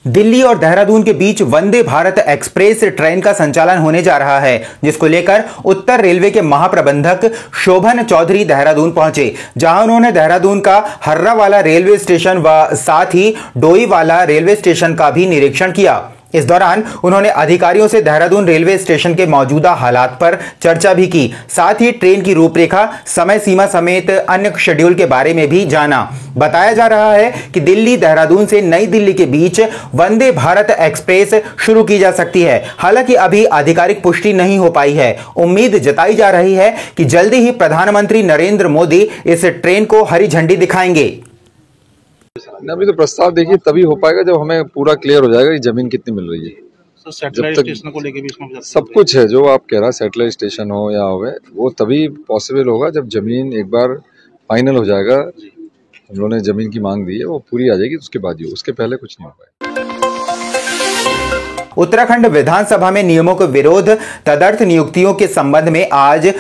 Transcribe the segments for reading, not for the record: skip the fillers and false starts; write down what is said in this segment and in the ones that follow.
दिल्ली और देहरादून के बीच Vande Bharat express train का संचालन होने जा रहा है, जिसको लेकर उत्तर रेलवे के महाप्रबंधक शोभन चौधरी देहरादून पहुंचे, जहां उन्होंने देहरादून का हर्रावाला रेलवे स्टेशन व साथ ही डोईवाला रेलवे स्टेशन का भी निरीक्षण किया। इस दौरान उन्होंने अधिकारियों से देहरादून रेलवे स्टेशन के मौजूदा हालात पर चर्चा भी की, साथ ही ट्रेन की रूपरेखा, समय सीमा समेत अन्य शेड्यूल के बारे में भी जाना। बताया जा रहा है कि दिल्ली देहरादून से नई दिल्ली के बीच वंदे भारत एक्सप्रेस शुरू की जा सकती है। हालांकि अभी आधिकारिक पुष्टि नहीं हो पाई है। उम्मीद जताई जा रही है कि जल्दी ही प्रधानमंत्री नरेंद्र मोदी इस ट्रेन को हरी झंडी दिखाएंगे। अभी तो प्रस्ताव देखिए तभी हो पाएगा जब हमें पूरा क्लियर हो जाएगा कि जमीन कितनी मिल रही है। सैटेलाइट स्टेशन को लेके भी इसमें सब कुछ है जो आप कह रहा, सैटेलाइट स्टेशन हो या हो, वो तभी पॉसिबल होगा जब जमीन एक बार फाइनल हो जाएगा। हम लोगों ने जमीन की मांग दी है, वो पूरी आ जाएगी, उसके बाद ही, उसके पहले कुछ नहीं हो पाएगा। उत्तराखंड विधानसभा में नियमों के विरोध तदर्थ नियुक्तियों के संबंध में आज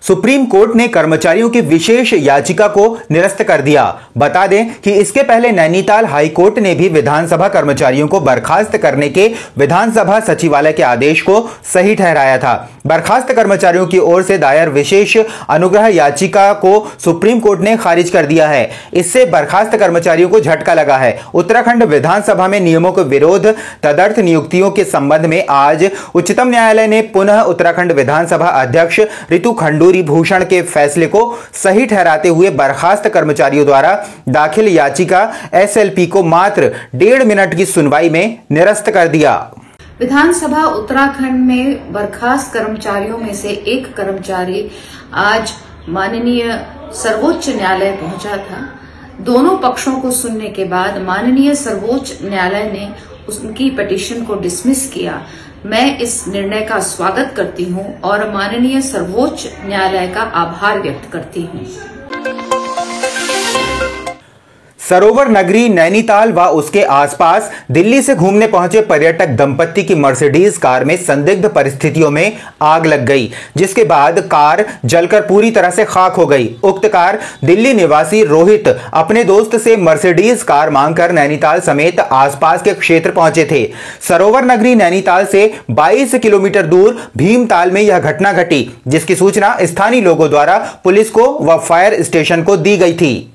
सुप्रीम कोर्ट ने कर्मचारियों की विशेष याचिका को निरस्त कर दिया। बता दें कि इसके पहले नैनीताल हाई कोर्ट ने भी विधानसभा कर्मचारियों को बर्खास्त करने के विधानसभा सचिवालय के आदेश को सही ठहराया था। बर्खास्त कर्मचारियों की ओर से दायर विशेष अनुग्रह याचिका को सुप्रीम कोर्ट ने खारिज कर दिया है। इससे बर्खास्त कर्मचारियों को झटका लगा है। उत्तराखंड विधानसभा में नियमों के विरोध तदर्थ नियुक्तियों के संबंध में आज उच्चतम न्यायालय ने पुनः उत्तराखंड विधानसभा अध्यक्ष ऋतु खंडूरी भूषण के फैसले को सही ठहराते हुए बर्खास्त कर्मचारियों द्वारा दाखिल याचिका एसएलपी को मात्र 1.5 मिनट की सुनवाई में निरस्त कर दिया। विधानसभा उत्तराखंड में बर्खास्त कर्मचारियों में से एक कर्मचारी आज माननीय सर्वोच्च न्यायालय पहुंचा था। दोनों पक्षों को सुनने के बाद माननीय सर्वोच्च न्यायालय ने उनकी पिटीशन को डिसमिस किया। मैं इस निर्णय का स्वागत करती हूं और माननीय सर्वोच्च न्यायालय का आभार व्यक्त करती हूं। सरोवर नगरी नैनीताल व उसके आसपास दिल्ली से घूमने पहुंचे पर्यटक दंपत्ति की मर्सिडीज कार में संदिग्ध परिस्थितियों में आग लग गई, जिसके बाद कार जलकर पूरी तरह से खाक हो गई। उक्त कार दिल्ली निवासी रोहित अपने दोस्त से मर्सिडीज कार मांगकर नैनीताल समेत आसपास के क्षेत्र पहुंचे थे। सरोवर नगरी नैनीताल से 22 किलोमीटर दूर भीमताल में यह घटना घटी, जिसकी सूचना स्थानीय लोगों द्वारा पुलिस को व फायर स्टेशन को दी गई थी।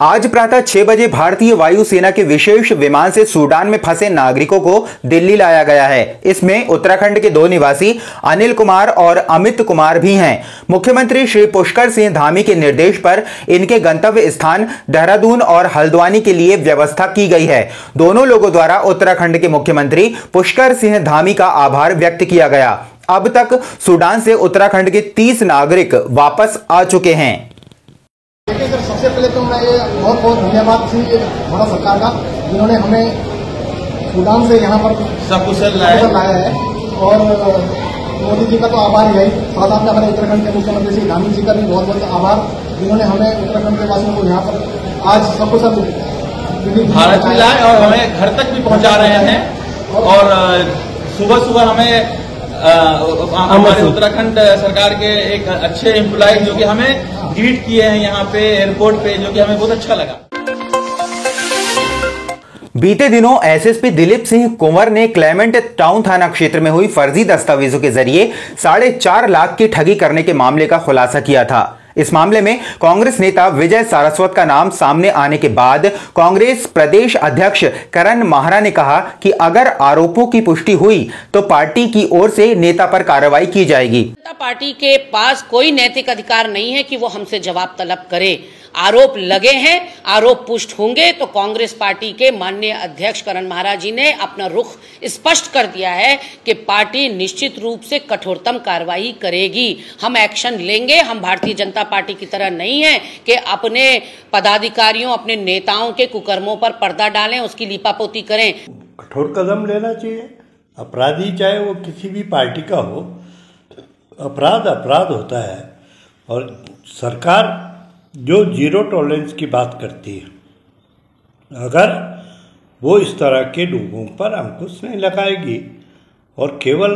आज प्रातः 6 बजे भारतीय वायुसेना के विशेष विमान से सूडान में फंसे नागरिकों को दिल्ली लाया गया है। इसमें उत्तराखंड के 2 निवासी अनिल कुमार और अमित कुमार भी हैं। मुख्यमंत्री श्री पुष्कर सिंह धामी के निर्देश पर इनके गंतव्य स्थान देहरादून और हल्द्वानी के लिए व्यवस्था की गई है। दोनों लोगों द्वारा उत्तराखंड के मुख्यमंत्री पुष्कर सिंह धामी का आभार व्यक्त किया गया। अब तक सूडान से उत्तराखंड के 30 नागरिक वापस आ चुके हैं। देखिए सर, सबसे पहले तो मैं ये बहुत बहुत धन्यवाद भारत सरकार का, जिन्होंने हमें सूडान से यहाँ पर सकुशल लाया है। और मोदी जी का तो आभार ही है, साथ में हमारे उत्तराखंड के मुख्यमंत्री श्री धामी जी का भी बहुत बहुत आभार, जिन्होंने हमें उत्तराखंड के वासियों को यहाँ पर आज सकुशल भारत में लाए और हमें घर तक भी पहुँचा रहे हैं। और सुबह सुबह हमें हमारे उत्तराखंड सरकार के एक अच्छे एम्प्लॉय जो कि हमें ग्रीट किए हैं यहाँ पे एयरपोर्ट पे, जो कि हमें बहुत अच्छा लगा। बीते दिनों एसएसपी दिलीप सिंह कुंवर ने क्लेमेंट टाउन थाना क्षेत्र में हुई फर्जी दस्तावेजों के जरिए 4.5 लाख की ठगी करने के मामले का खुलासा किया था। इस मामले में कांग्रेस नेता विजय सारस्वत का नाम सामने आने के बाद कांग्रेस प्रदेश अध्यक्ष करण माहरा ने कहा कि अगर आरोपों की पुष्टि हुई तो पार्टी की ओर से नेता पर कार्रवाई की जाएगी। पार्टी के पास कोई नैतिक अधिकार नहीं है कि वो हमसे जवाब तलब करे। आरोप लगे हैं, आरोप पुष्ट होंगे तो कांग्रेस पार्टी के माननीय अध्यक्ष करण माहरा जी ने अपना रुख स्पष्ट कर दिया है कि पार्टी निश्चित रूप से कठोरतम कार्रवाई करेगी। हम एक्शन लेंगे। हम भारतीय जनता पार्टी की तरह नहीं है कि अपने पदाधिकारियों, अपने नेताओं के कुकर्मों पर पर्दा डालें, उसकी लीपापोती करें। कठोर कदम लेना चाहिए। अपराधी चाहे वो किसी भी पार्टी का हो, अपराध अपराध होता है। और सरकार जो जीरो टॉलरेंस की बात करती है, अगर वो इस तरह के लोगों पर अंकुश नहीं लगाएगी और केवल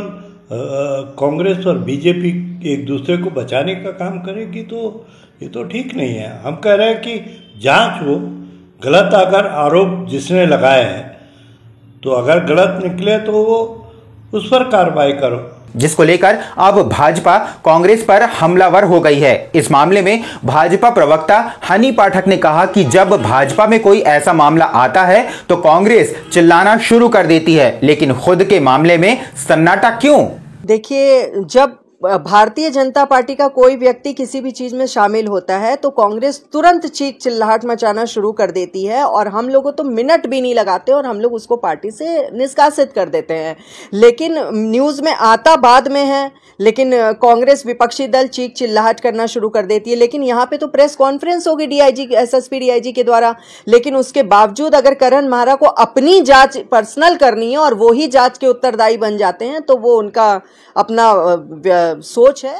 कांग्रेस और बीजेपी एक दूसरे को बचाने का काम करेगी तो ये तो ठीक नहीं है। हम कह रहे हैं कि जांच हो, गलत अगर आरोप जिसने लगाए हैं तो अगर गलत निकले तो वो उस पर कार्रवाई करो, जिसको लेकर अब भाजपा कांग्रेस पर हमलावर हो गई है। इस मामले में भाजपा प्रवक्ता हनी पाठक ने कहा कि जब भाजपा में कोई ऐसा मामला आता है तो कांग्रेस चिल्लाना शुरू कर देती है, लेकिन खुद के मामले में सन्नाटा क्यों? देखिए, जब भारतीय जनता पार्टी का कोई व्यक्ति किसी भी चीज में शामिल होता है तो कांग्रेस तुरंत चीख चिल्लाहट मचाना शुरू कर देती है और हम लोगों तो मिनट भी नहीं लगाते और हम लोग उसको पार्टी से निष्कासित कर देते हैं। लेकिन न्यूज में आता बाद में है, लेकिन कांग्रेस विपक्षी दल चीख चिल्लाहट करना शुरू कर देती है। लेकिन यहाँ पे तो प्रेस कॉन्फ्रेंस होगी डीआईजी, एसएसपी डीआईजी के द्वारा, लेकिन उसके बावजूद अगर करण महारा को अपनी जांच पर्सनल करनी है और वो ही जांच के उत्तरदायी बन जाते हैं तो वो उनका अपना सोच है।